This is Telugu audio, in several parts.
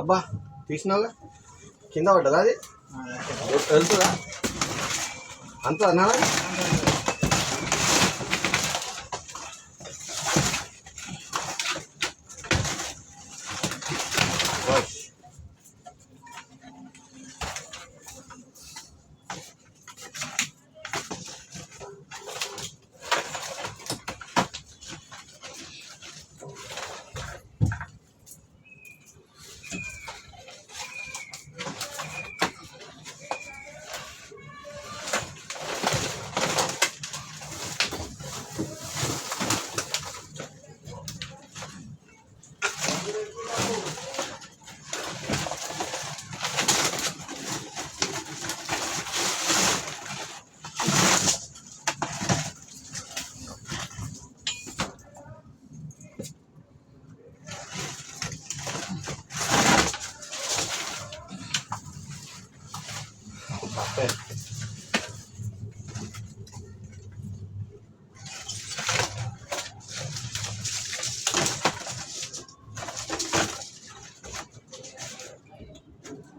అబ్బా తీసినావుగా కింద పడ్డదా అది వెళ్తుందా అంత అన్నా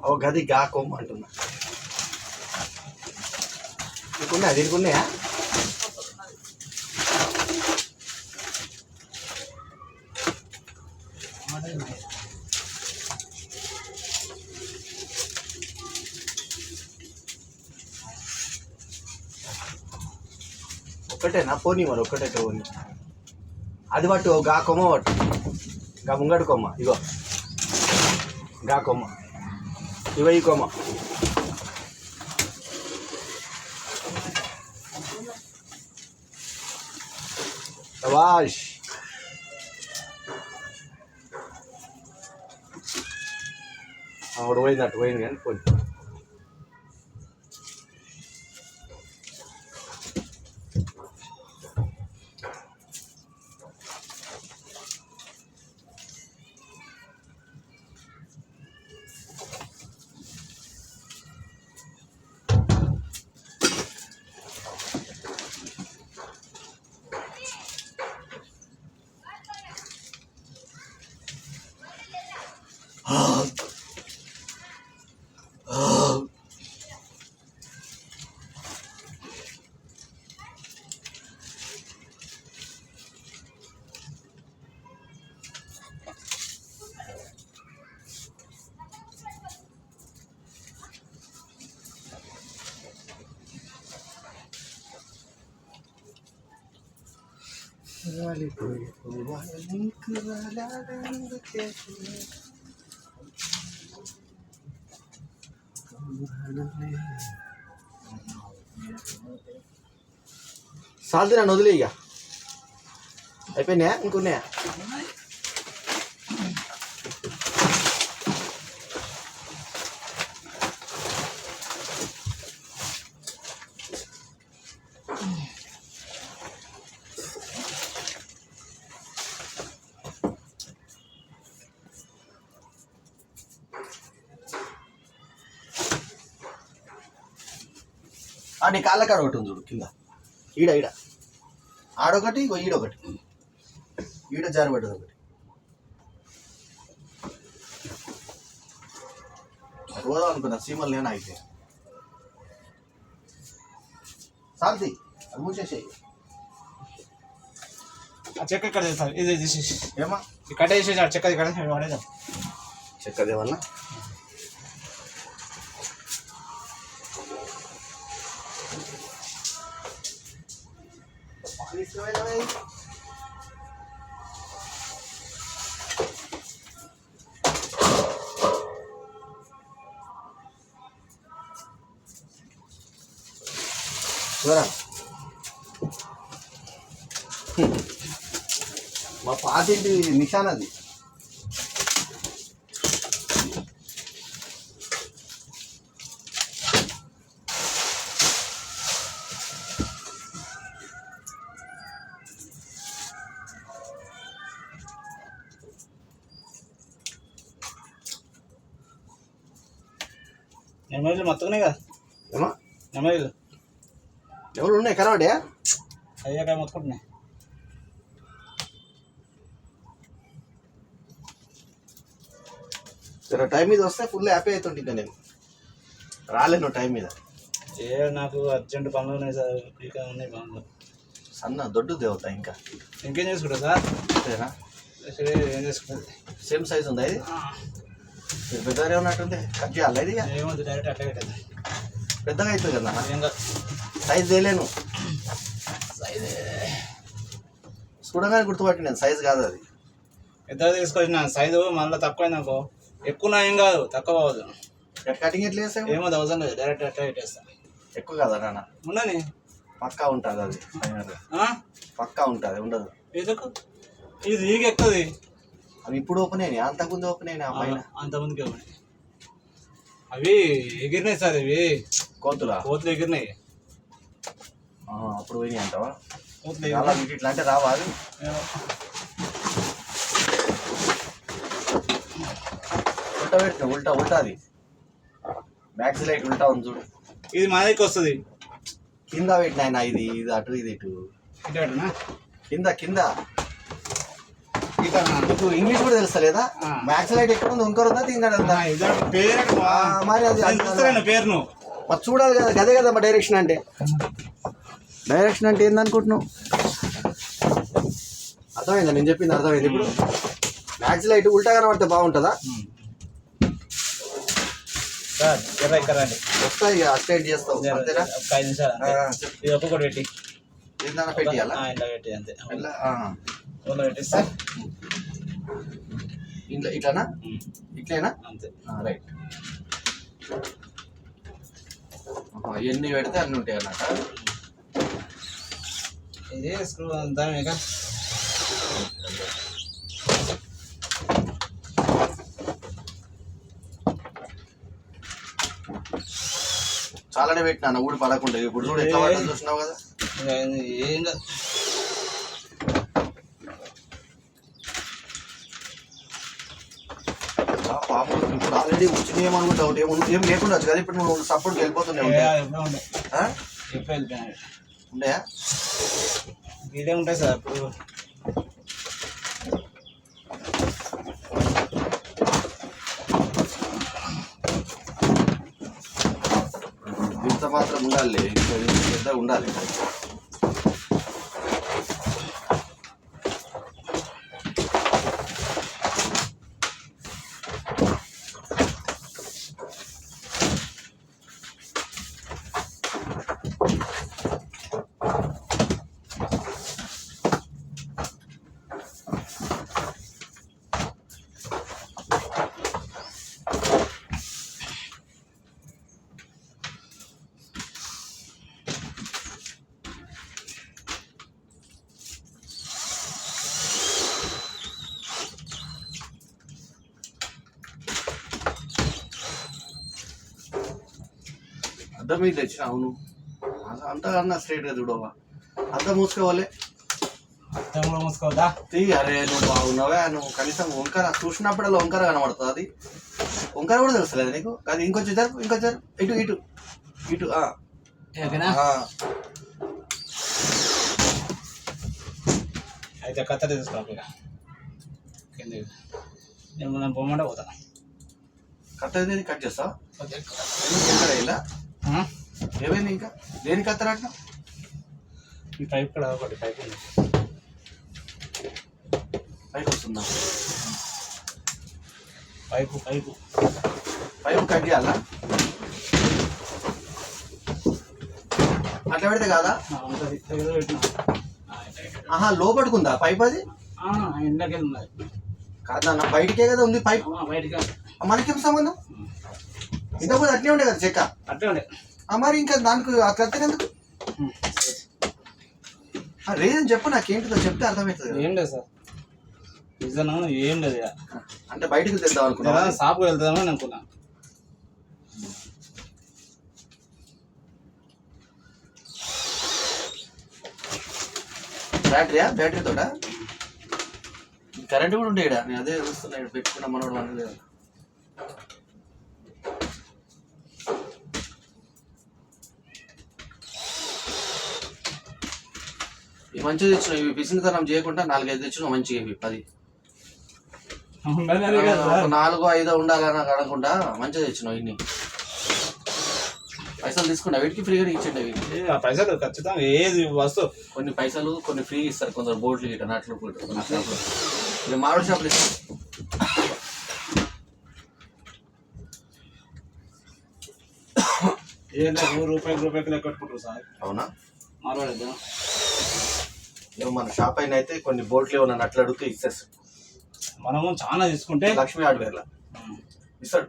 ఓ గది గాకోమ్మ అంటున్నా నీకున్నాయా దీనికి ఉన్నాయా ఒక్కటేనా పోనీ మరి ఒక్కటే పోనీ అది పట్టు గా కొమ్మ పట్టు గా ముంగడు కొమ్మ ఇగో గా కొమ్మ ఇగో ఈ కొమ్మ శభాష్ ఆవిడ పోయిందట్టు పోయింది కానీ పోయింది సాల్ది నన్ను వదిలే ఇక అయిపోయినాయా ఇంకున్నాయా నీ కాళ్ళ కాడ ఒకటి ఉంది చూడు కింద ఈడ ఈడ ఆడొకటి ఇంకో ఈడొకటి ఈడ జారబడ్డది ఒకటి పోదాం అనుకున్నా సీమలు నేను అయితే సాల్తి అది మూసేసేయి చెక్క ఇక్కడ చేస్తారు ఇది తీసేసి ఏమా కట్ట చేసేసి చెక్క ఇక్కడ వాడేద్దాం చెక్కదేమన్నా మా పాతింటి నిషాన్ అది నెమ్మదిలు మొత్తం కదా ఏమా నెమ్మదిలు ఎవరు ఉన్నాయి కనబడే అయ్యాక మొత్తుకుంటున్నాయి టైం మీద వస్తే ఫుల్ హ్యాపీ అవుతుంది. ఇంకా నేను రాలేను టైం మీద. నాకు అర్జెంట్ పనులు ఉన్నాయి సార్, ఇక ఉన్నాయి పనులు. సన్న దొడ్డు దేవత ఇంకా ఇంకేం చేసుకుంటా సార్? అంతేనా? ఏం చేసుకుంటుంది? సేమ్ సైజ్ ఉందా ఇది? మీరు పెద్దగానే ఉన్నట్టుంది. కట్ చేయాలి ఇది? ఏమవుతుంది, డైరెక్ట్ అట్లా పెట్టేది. పెద్దగా అవుతుంది కదా. ఇంకా సైజ్ చేయలేను. సైజ్ చూడగానే గుర్తుపట్టి నేను సైజ్ కాదు అది. పెద్దగా తీసుకొచ్చిన సైజు మళ్ళీ తక్కువైంది అనుకో, ఎక్కువ ఏం కాదు, తక్కువ అవ్వదు. కటింగ్ ఎట్లా చేస్తావు? ఏమో అవసరం లేదు, డైరెక్ట్ అట్లా పెట్టేస్తాను. ఎక్కువ కదా నాన్న? ఉండని పక్కా ఉంటుంది అది. పక్కా ఉంటుంది, ఉండదు. ఎందుకు? ఇది ఈగ ఎక్కుతుంది. అవి ఇప్పుడు ఓపెన్ అయినాయి, అంతకుముందు ఓపెన్ అయినా పైన? అంతకుముందుకే ఓపెన్. అవి ఎగిరినాయి సార్, ఇవి కోతులు ఎగిరినాయి. అప్పుడు పోయినాయి అంటావా? కోతులు అలా ఇట్లా అంటే రావా అది? ఉల్టా పెట్టిన ఉల్టా అది మ్యాక్స్ లైట్ ఉల్టా ఉంది చూడు. ఇది మా దగ్గరికి వస్తుంది. కింద పెట్టిన ఇది ఇది అటు ఇది ఇటు. కింద కింద నీకు ఇంగ్లీష్ కూడా తెలుస్తలేదా? మ్యాక్స్ లైట్ ఎక్కడ ఉంది? ఇంకొక ఉందా తింగడ ఉందా? మరి అది పేరును మరి చూడాలి కదా. గదే కదా మా డైరెక్షన్ అంటే. డైరెక్షన్ అంటే ఏందనుకుంటున్నావు? అర్థమైందా నేను చెప్పింది? అర్థమైంది. ఇప్పుడు మ్యాక్స్ లైట్ ఉల్టా కనబడితే బాగుంటుందా? వస్తాయి స్ట్రైట్ చేస్తావు అంతేనా? 5 నిమిషాలు ఇది ఒక్కొక్కటి పెట్టి ఏదైనా పెట్టియాలా? ఇంట్లో పెట్టి అంతే. ఇంట్లో పెట్టిస్తా. ఇంట్లో ఇట్లానా? ఇట్లేనా? అంతే. రైట్. ఎన్ని పెడితే అన్ని ఉంటాయి అన్నమాట. ఇది స్క్రూ దాని ఇక చాలానే పెట్టినా ఊడి పడకుండా. ఇప్పుడు చూడు ఎట్లా పడ్డా చూసినావు కదా. ఏం కాదు. పాపం ఇప్పుడు ఆల్రెడీ వచ్చినాయి ఏమనుకుంటా ఒకటి ఏం లేకుండా కదా. ఇప్పుడు నువ్వు సపోర్ట్కి వెళ్ళిపోతున్నావు ఉండయా? ఇదే ఉంటాయి సార్. ఇప్పుడు ఇంత మాత్రం ఉండాలి, ఇంకా పెద్ద ఉండాలి. అద్దం మీద తెచ్చిన. అవును అంతా కన్నా స్ట్రైట్గా చూడవా? అద్దం మూసుకోవాలి. మూసుకోవద్దా? అరే నువ్వు బాగున్నావా? నువ్వు కనీసం వంకర చూసినప్పుడల్లా వంకర కనబడుతుంది. అది వంకర కూడా తెలుస్తలేదు నీకు? అది ఇంకొంచెం జరుపు, ఇంకొంచెం ఇటు ఇటు ఇటు. అయితే కత్తెర తీసుకోవాలి. నేను పొమ్మంటే పోతా. కత్తెర కట్ చేస్తావా? ఇలా ఏమైంది? ఇంకా దేనికి కత్తెర అట్లా? ఈ పైప్ కూడా ఒకటి పైప్ ఉంది. పైప్ వస్తుందా? పైపు కట్ చేయాలా? అట్లా పెడితే కాదా? లోపడుకుందా పైప్? అది ఎండకి ఉన్నది కాదన్న, బయటికే కదా ఉంది పైప్. బయటికి మనకేం సంబంధం? ఇంతకుముందు అట్లే ఉండే కదా చెక్క. అట్లే ఉండే మరి ఇంకా దానికి అట్లా ఎందుకు? రీజన్ చెప్పు, నాకేంటిదో చెప్తే అర్థమవుతుంది. ఏం లేదు సార్, రీజన్ ఏం లేదు. అంటే బయటకు తెద్దాం అనుకున్నా, షాప్కి వెళ్తామని అనుకున్నా. బ్యాటరీ తోట కరెంట్ కూడా ఉండే. నేను అదే చూస్తున్నా, పెట్టుకున్నా మనోడు అనలేదు. ఇవి మంచిగా తెచ్చినావు. ఇవి పిసినితనం చేయకుండా 4-5 తెచ్చినావు మంచిగా. ఇవి 10 ఉండనది కదా ఒక 4-5 ఉండాలని నాకు అనకుండా మంచిగా తెచ్చినావు ఇన్ని పైసలు తీసుకున్నా వీటికి ఫ్రీగా ఇచ్చిండే వీటికి ఆ పైసలు ఖచ్చితంగా ఏది వస్తువు కొన్ని పైసలు కొన్ని ఫ్రీ ఇస్తారు కొందరు బోట్లు గిట్ట నట్లు ఇది మామిడి షాపులు ఇస్తారు ఏదో రూపాయికి లెక్క కట్టుకుంటారు సార్. అవునా మాట్లాడద్దా నువ్వు మన షాప్ అయిన అయితే కొన్ని బోట్లు ఏమన్నా నట్లు అడిగితే ఇచ్చేస్తాడు మనము చాలా తీసుకుంటే లక్ష్మీ హార్డ్వేర్లా ఇస్తాడు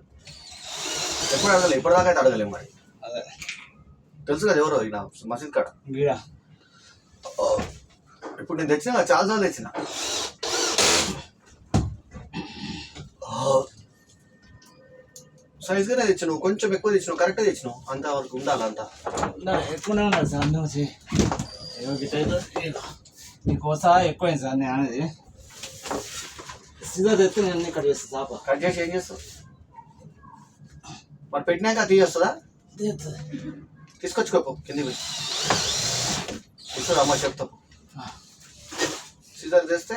ఎప్పుడు అడగలేదు ఇప్పటిదాకా అయితే అడగలేము మరి అదే తెలుసు కదా ఎవరో ఈయన మసీద్ కాడ గీడా ఇప్పుడు నేను తెచ్చిన చాలా సార్లు తెచ్చిన సైజ్గానే తెచ్చినావు కొంచెం ఎక్కువ తెచ్చినావు కరెక్ట్గా తెచ్చినావు అంత వరకు ఉండాలంతా ఎక్కువనే ఉన్నది సార్ నుంచి నీకోసా ఎక్కువైంది సార్ నేను అనేది సీదా తెస్తే నేను కట్ చేస్తాను చాప కట్ చేసి ఏం చేస్తావు మరి పెట్టినాక తీయొస్తుందా తీసుకొచ్చుకోపో కింది పోయి తీసుకురా అమ్మ చెప్తావు సీజర్ తెస్తే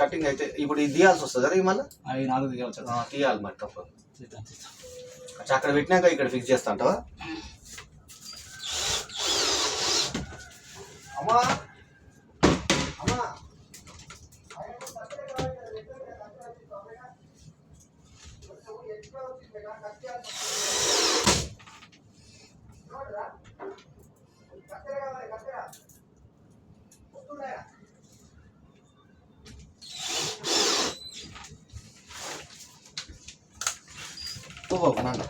కటింగ్ అయితే ఇప్పుడు ఇది తీయాల్సి వస్తుంది కదా మళ్ళీ అవి 4 దిగాలి తీయాలి మరి తప్పదు అక్కడ పెట్టినాక ఇక్కడ ఫిక్స్ చేస్తా అంటావా అమ్మా అమ్మా బాబు నాన్న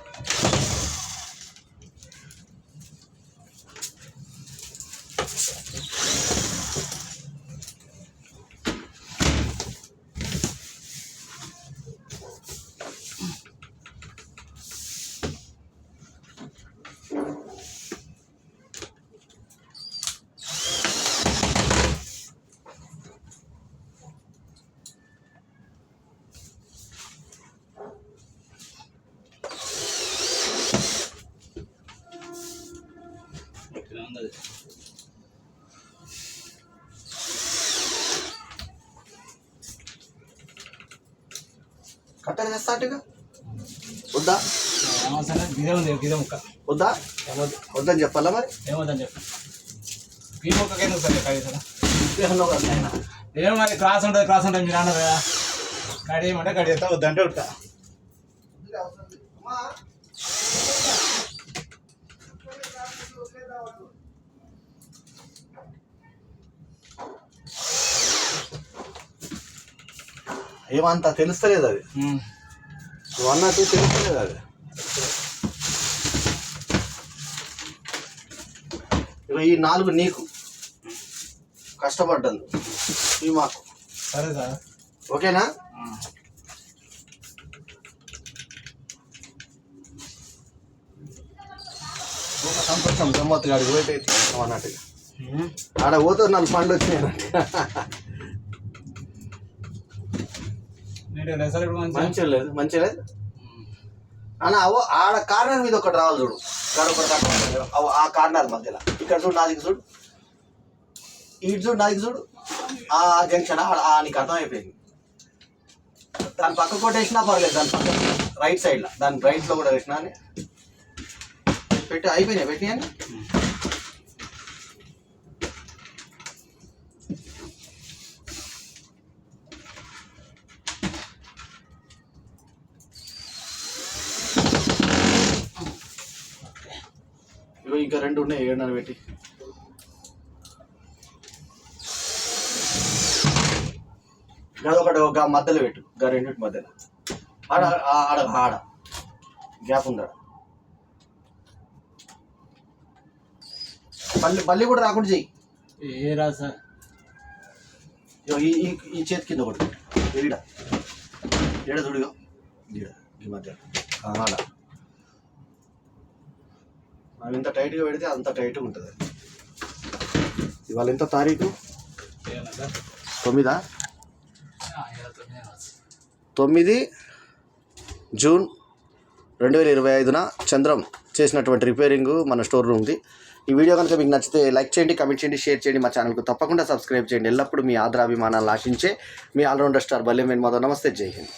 కట్టెలు చేస్తా అంటే వద్దా గిదే ముక్క వద్దా వద్దని చెప్పాలా మరి ఏమవుతుంది చెప్పు ఈ ముక్కకి ఎందుకు సార్ కడిగి ఉద్దేశంలో కదా ఆయన ఏమో మరి క్రాస్ ఉంటుంది మీరు అన్నారు కదా కడియమంటే కడిగిస్తా వద్దంటే ఉంటా ఏమంతా తెలుస్తలేదు అది నువ్వు అన్నట్టు తెలుస్తలేదు అది ఇక ఈ 4 నీకు కష్టపడ్డాను ఇవి మాకు సరే సార్ ఓకేనా ఒక సంతోషం గమ్మత్తు గాడికి పోయితే అన్నట్టుగా ఆడ పోతే 4 పండ్లు వచ్చినాయి మంచిగా లేదు అన్న ఆడ కార్నర్ మీద ఒకటి రావాలి చూడు ఆ కార్నర్ మధ్యలో ఇక్కడ చూడు నాదికి చూడు ఇటు చూడు నాదికి చూడు ఆ జంక్షన్ నీకు అర్థమైపోయింది దాని పక్క కూడా వేసినా పర్లేదు దాని పక్క రైట్ సైడ్లో దాని రైట్లో కూడా వేసినా అని పెట్టి అయిపోయినాయి పెట్టినాయని ఇంకా 2 ఉన్నాయి 7 పెట్టి అదొకటి ఒక మధ్యలో పెట్టు ఇంకా 2 మధ్యలో ఆడ ఆడ ఆడ గ్యాప్ ఉందా బల్లి కూడా రాకుండా చెయ్యి ఏ రా సార్ ఈ చేతి కింద ఒకటి ఏడ చూడుగా ఈ మధ్య ఆడ మనం ఇంత టైట్గా పెడితే అంత టైట్గా ఉంటుంది ఇవాళ ఎంత తారీఖు 9 జూన్ 2025 చంద్రం చేసినటువంటి రిపేరింగ్ మన స్టోర్ రూమ్ది. ఈ వీడియో కనుక మీకు నచ్చితే లైక్ చేయండి, కమెంట్ చేయండి, షేర్ చేయండి, మా ఛానల్కు తప్పకుండా సబ్స్క్రైబ్ చేయండి. ఎల్లప్పుడూ మీ ఆదరాభిమానాలు ఆశించే మీ ఆల్రౌండర్ స్టార్ బల్లెం వేణుమాధవ్. నమస్తే, జై హింద్.